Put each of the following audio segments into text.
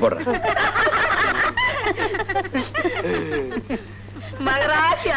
போடுறேன். மகராசி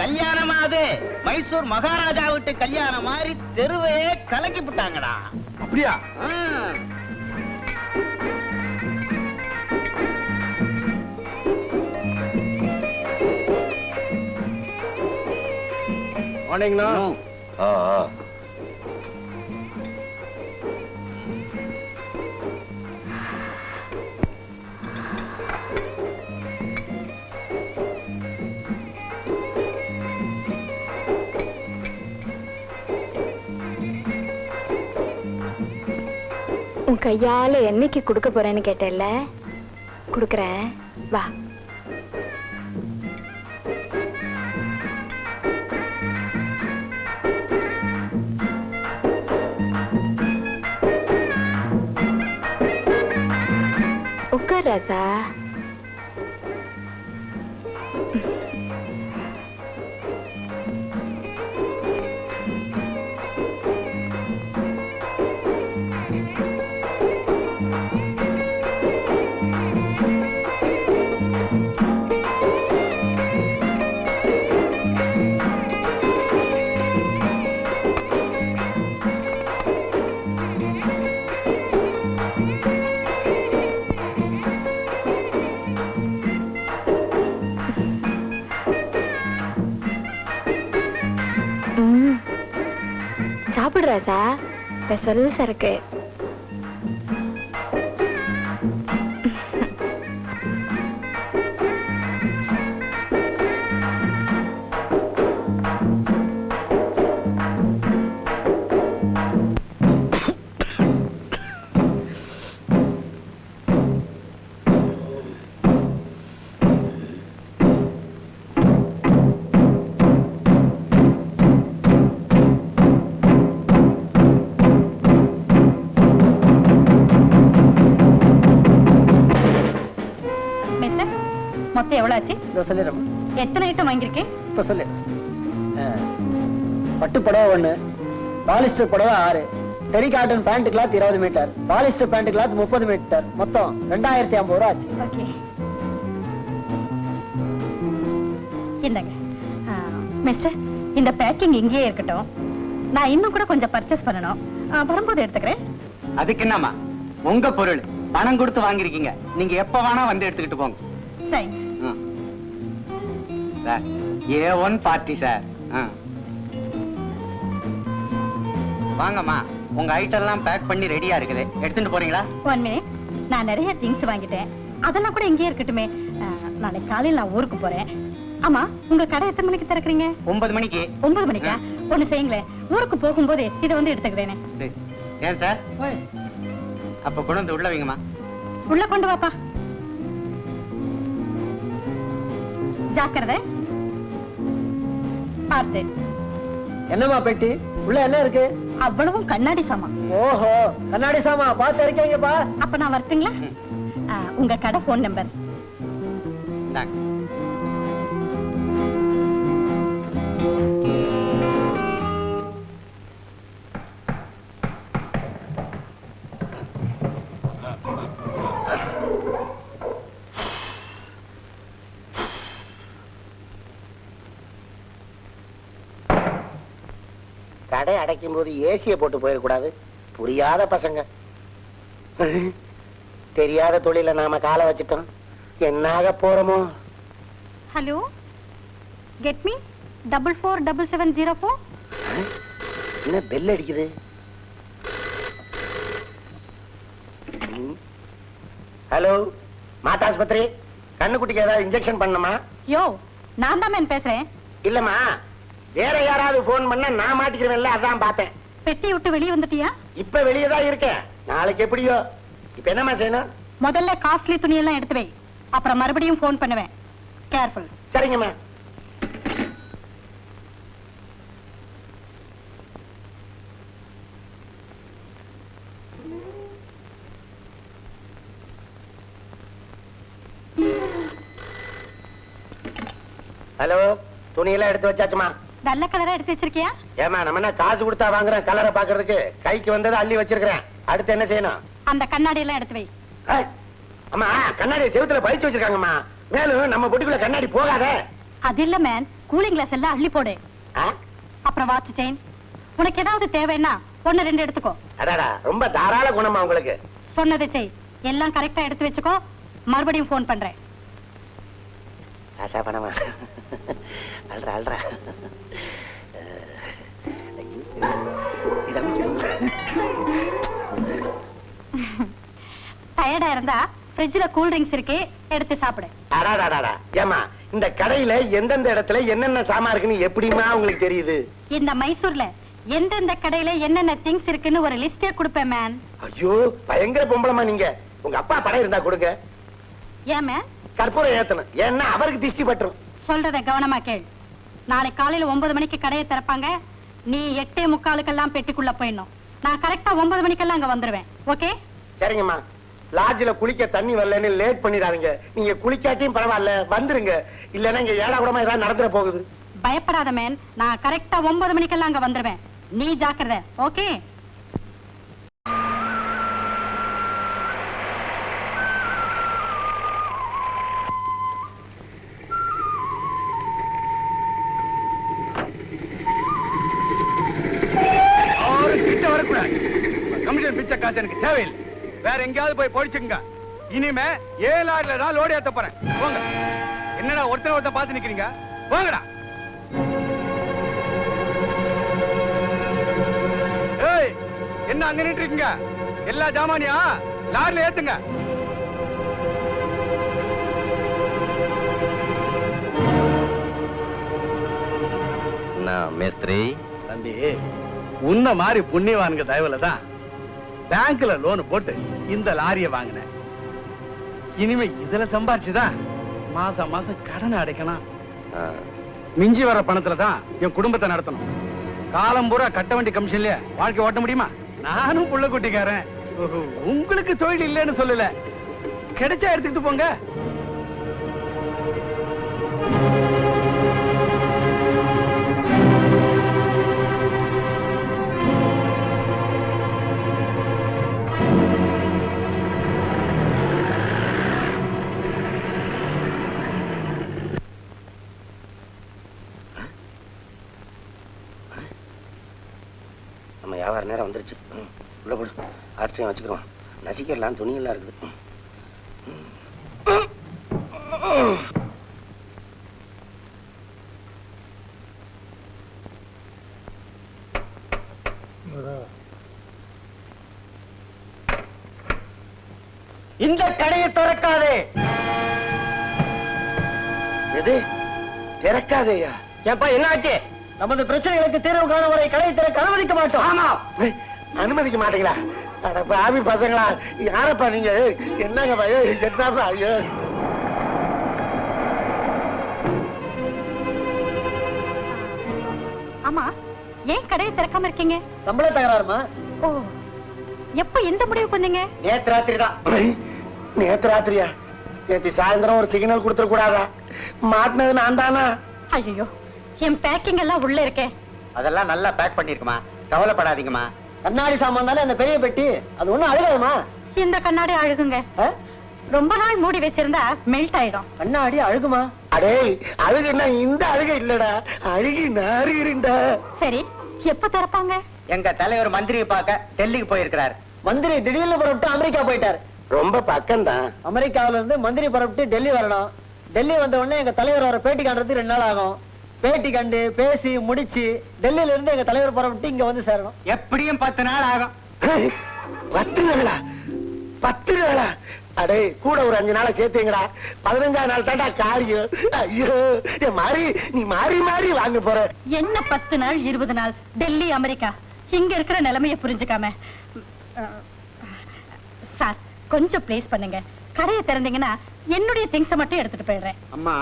கல்யாணமா? அது மைசூர் மகாராஜா விட்டு கல்யாணம் மாதிரி தெருவே கலக்கி விட்டாங்கடா. அப்படியா? மார்னிங்ண்ணா. உன் கையால என்னைக்கு கொடுக்க போறேன்னு கேட்டேல்ல, கொடுக்கறேன் வா. உட்கார் ராசா. சாப்பிடு ராசா, ஸ்பெஷல் சரக்கு. மொத்தம் எவ்வளவு ஆச்சு? சொல்லிடுறேன். எத்தனை ஐட்டம் வாங்கியிருக்கேன் இப்ப சொல்லு. பட்டு புடவை 1, பாலிஸ்டர் புடவை 6, terry cotton pant cloth 20 metre, polyester pant cloth 30 metre, மொத்தம் 2050 ரூபா ஆச்சு. ஓகே, இந்தாங்க மிஸ்டர். இந்த பேக்கிங் இங்கேயே இருக்கட்டும். நான் இன்னும் கூட கொஞ்சம் பர்ச்சேஸ் பண்ணணும், வரும்போது எடுத்துக்கிறேன். அதுக்கு என்னமா, உங்க பொருள் பணம் கொடுத்து வாங்கிருக்கீங்க, நீங்க எப்ப வேணா வந்து எடுத்துக்கிட்டு போங்க. தேங்க்ஸ். A1 party sir. வாங்கம்மா, உங்க ஐட்டம் எல்லாம் பேக் பண்ணி ரெடியா இருக்குது, எடுத்துட்டு போறீங்களா? 1 மினிட். நான் நிறைய திங்ஸ் வாங்கிட்டேன், அதெல்லாம் கூட இங்கேயே இருக்கட்டுமே. நாளைக்கு காலையில் நான் ஊருக்கு போறேன். ஆமா, உங்க கடை எத்தனை மணிக்கு திறக்கிறீங்க? 9 மணிக்கு. 9 மணிக்கா? ஒண்ணு செய்யுங்களேன், ஊருக்கு போகும்போது இதை வந்து எடுத்துக்கிறேனே. ஏன் சார்? அப்ப கொண்டு வந்து உள்ள வைங்கம்மா. உள்ள கொண்டு வாப்பா. ஜாக்கிரதை, பார்த்து. என்னம்மா பெட்டி உள்ள என்ன இருக்கு? அவ்வளவும் கண்ணாடி சாமான். ஓஹோ, கண்ணாடி சாமான் பார்த்து இருக்கீங்கப்பா. அப்ப நான் வரட்டுங்களா? உங்க கடை போன் நம்பர். கடை அடைக்கும் போது ஏசிய போட்டு போயிடக்கூடாது. புரியாத பசங்க. தெரியாத தொழில நாம காலை வச்சிட்டோம். என்னாக போறோமோ? Hello, get me 447704. என்ன பெல் அடிக்குது? ஹலோ, மாட்டாஸ்பத்திரி. கண்ணுக்குட்டிக்கு ஏதாவது இன்ஜெக்ஷன் பண்ணணுமா? யோ, நான் தான் மேன் பேசுறேன். இல்லம்மா, வேற யாராவது போன் பண்ண நான் மாட்டிக்கிறேன்ல, அதான் பார்த்தேன். பெட்டி விட்டு வெளியே வந்துட்டியா? இப்ப வெளியே தான் இருக்கேன். நாளைக்கு எப்படியோ. இப்ப என்னமா செய்யணும்? முதல்ல காஸ்ட்லி துணியெல்லாம் எடுத்து வை. அப்புறம் மறுபடியும் போன் பண்ணுவேன். கேர்ஃபுல். சரிங்கம்மா. ஹலோ, துணியெல்லாம் எடுத்து வச்சாச்சுமா? நல்ல கலரா எடுத்து வச்சிருக்கியா? ஏமா, நம்ம என்ன காசு கொடுத்தா வாங்குறேன் கலரை பாக்குறதுக்கு? கைக்கு வந்ததை அள்ளி வச்சிருக்கிறேன். அடுத்து என்ன செய்யணும்? அந்த கண்ணாடி எல்லாம் எடுத்து வை. ஏய், அம்மா, கண்ணாடியை செவுத்துல பறிச்சு வச்சிருக்காங்கம்மா. மேலும் நம்ம பொட்டிக்குள்ள கண்ணாடி போகாத. அது இல்ல மேன், கூலிங் கிளாஸ் எல்லாம் அள்ளி போடு. அப்புறம் வாட்ச் செயின். உனக்கு ஏதாவது தேவைன்னா 1-2 எடுத்துக்கோ. அடாடா, ரொம்ப தாராள குணமா உங்களுக்கு. சொன்னதை செய். எல்லாம் கரெக்டா எடுத்து வச்சுக்கோ. மறுபடியும் போன் பண்றேன். ஆசா பணமா? அல்றா அல்றா. டயர்டா இருந்தா ஃப்ரிட்ஜ்ல கூல் ட்ரிங்க்ஸ் இருக்கு, எடுத்து சாப்பிடு. அடாடாடா, ஏமா, இந்த கடையில எந்தெந்த இடத்துல என்னென்ன சாமான் இருக்குன்னு எப்படிமா உங்களுக்கு தெரியுது? இந்த மைசூர்ல எந்தெந்த கடையில என்னென்ன திங்ஸ் இருக்குன்னு ஒரு லிஸ்டே கொடுப்பேன் மேன். ஐயோ, பயங்கர பொம்பளமா நீங்க. உங்க அப்பா படம் இருந்தா கொடுங்க. ஏன் மேன்? கற்பூரம் ஏத்தணும். ஏன்னா அவருக்கு திஷ்டி பட்டுரும். சொல்றத கவனமா கேள். நாளை காலையில 9 மணிக்கு கடையை திறப்பாங்க. நீ 8:45 பெட்டிக்குள்ள போயிடணும். நான் கரெக்டா 9 மணிக்கெல்லாம் அங்க வந்துருவேன். ஓகே? சரிங்கம்மா. லாட்ஜ்ல குளிக்க தண்ணி வரலன்னு லேட் பண்ணிடாதீங்க. நீங்க குளிக்காட்டியும் பரவாயில்ல, வந்துருங்க. இல்லன்னா இங்க ஏழா கூடமா ஏதாவது நடந்துட போகுது. பயப்படாத மேன், நான் கரெக்டா 9 மணிக்கெல்லாம் அங்க வந்துருவேன். நீ ஜாக்கிரதை. ஓகே? கமிஷன் பிச்சை காசு எனக்கு தேவையில்லை. வேற எங்கேயாவது போய் பொழிச்சுங்க. இனிமே 7 லாரில தான் லோடு ஏத்த போறேன். போங்க. என்னடா ஒருத்தர் பார்த்து நிக்கிறீங்க? போங்கடா. ஏய், என்ன அங்க நின்று இருக்கீங்க? எல்லா ஜாமானியா லாரில ஏத்துங்க. மேஸ்திரி தம்பி, உன்ன மாதிரி புண்ணியவானுங்க தயவுல தான் பேங்க்ல லோன் போட்டு இந்த லாரியை வாங்கினேன். இனிமே இதுல சம்பாரிச்சுதான் மாசம் மாசம் கடனை அடைக்கணும். மிஞ்சி வர பணத்துல தான் என் குடும்பத்தை நடத்தணும். காலம் பூரா கட்ட வண்டி கமிஷன்லயே வாழ்க்கை ஓட்ட முடியுமா? நானும் புள்ள குட்டிக்காரன். உங்களுக்கு தொழில் இல்லைன்னு சொல்லல, கிடைச்சா எடுத்துக்கிட்டு போங்க. நம்ம வியாபார நேரம் வந்துருச்சு. உள்ள போடு. ஆஸ்திரியம் வச்சுக்கிறோம். நசிக்கலாம், துணியெல்லாம் இருக்குது. இந்த கடையை திறக்காதே. எது திறக்காதேயா? ஏப்பா, என்ன ஆச்சு? நமது பிரச்சனைகளுக்கு தீர்வு காண வரை கடை திறக்க அனுமதிக்க மாட்டோம். ஆமா, அனுமதிக்க மாட்டீங்களா? ஆவி பசங்களா, யாரப்பா நீங்க? என்னங்க பையோ, என்னப்பா? ஐயோ, ஆமா, ஏன் கடையை திறக்காம இருக்கீங்க? சம்பள தகராறுமா? ஓ, எப்ப இந்த முடிவு பண்ணீங்க? நேத்து ராத்திரி தான். நேத்து ராத்திரியா? நேத்து சாயந்தரம் ஒரு சிக்னல் கொடுத்துட கூடாதா? மாட்டினது நான் தானா? ஐயோ, என் பேக்கிங் எல்லாம் உள்ள இருக்கே. அதெல்லாம் நல்லா பேக் பண்ணிருக்குமா, கவலைப்படாதீங்கம்மா. கண்ணாடி சாமான் தானே அந்த பெரிய பெட்டி, அது ஒண்ணும் அழுகாதுமா. இந்த கண்ணாடி அழுகுங்க. ரொம்ப நாள் மூடி வச்சிருந்தா மெல்ட் ஆயிடும். கண்ணாடி அழுகுமா? அடே, அழுகுன்னா இந்த அழுக இல்லடா, அழுகி நாறுகிறா. சரி, எப்ப திறப்பாங்க? எங்க தலைவர் மந்திரியை பார்க்க டெல்லிக்கு போயிருக்கிறார். மந்திரி திடீர்னு புறப்பட்டு அமெரிக்கா போயிட்டார். ரொம்ப பக்கம்தான். அமெரிக்காவில இருந்து மந்திரி புறப்பட்டு டெல்லி வரணும். டெல்லி வந்த உடனே எங்க தலைவர் வர பேட்டி காண்றதுக்கு 2 நாள் ஆகும். பேட்டி கண்டு பேசி முடிச்சு டெல்லியில இருந்து எங்க தலைவர் புறப்பட்டு இங்க வந்து சேரணும். எப்படியும் 10 நாள் ஆகும். 10 நாளா? 10 நாளா? அடே, கூட ஒரு 5 நாளை சேர்த்துங்கடா. 15ஆம் நாள் தாண்டா காரியம். ஐயோ, மாறி நீ மாறி மாறி வாங்க போற. என்ன 10 நாள் 20 நாள்? டெல்லி அமெரிக்கா, இங்க இருக்கிற நிலைமையை புரிஞ்சுக்காம. சார், கொஞ்சம் ப்ளீஸ் பண்ணுங்க. கடையை திறந்தீங்கன்னா என்னுடைய திங்ஸ் மட்டும் எடுத்துட்டு போயிடுறேன். அம்மா,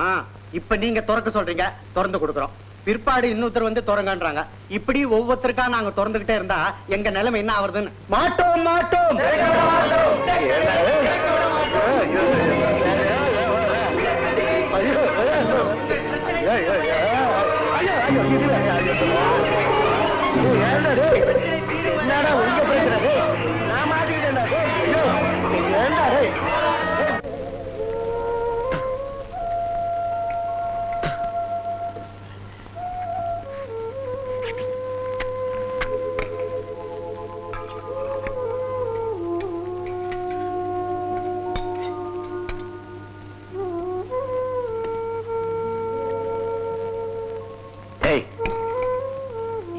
இப்ப நீங்க திறக்க சொல்றீங்க, திறந்து கொடுக்குறோம். பிற்பாடு இன்னொருத்தர் வந்து திறங்கன்றாங்க. இப்படி ஒவ்வொருத்தருக்கா நாங்க திறந்துகிட்டே இருந்தா எங்க நிலைமை என்ன ஆகுறதுன்னு. மாட்டோம் மாட்டோம். என்னடா உங்க பேசுறது? நான் மாட்டிக்கிட்டேன்.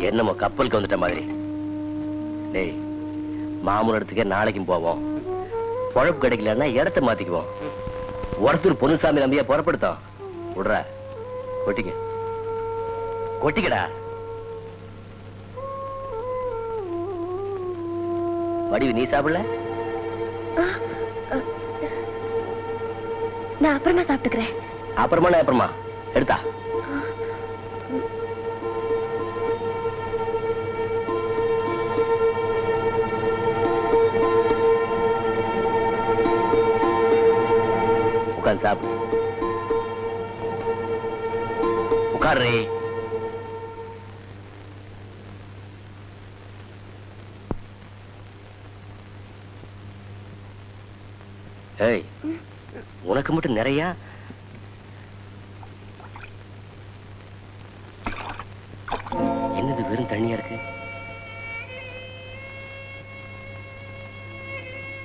என்னமோ கப்பலுக்கு வந்துட்ட மாதிரி. டேய், மாமூல் இடத்துக்கே நாளைக்கும் போவோம். பொழப்பு கிடைக்கலன்னா இடத்த மாத்திக்குவோம். ஒருத்தர் பொன்னுசாமி நம்பியா புறப்படுத்தோம். விடுற, கொட்டிக்க கொட்டிக்கடா. வடிவு, நீ சாப்பிடல? நான் அப்புறமா சாப்பிட்டுக்கிறேன். அப்புறமா எடுத்தா. உட்காந்து சாப்பிடு. உட்காரு. ஏய், உனக்கு மட்டும் நிறைய. என்னது வெறும் தண்ணியா இருக்கு?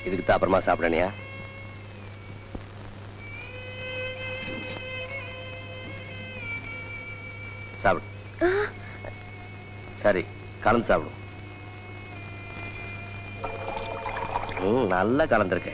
இதுக்கு தான் அப்புறமா சாப்பிடணியா? சாப்பிடு. சரி, கலந்து சாப்பிடும். நல்லா கலந்துருக்க.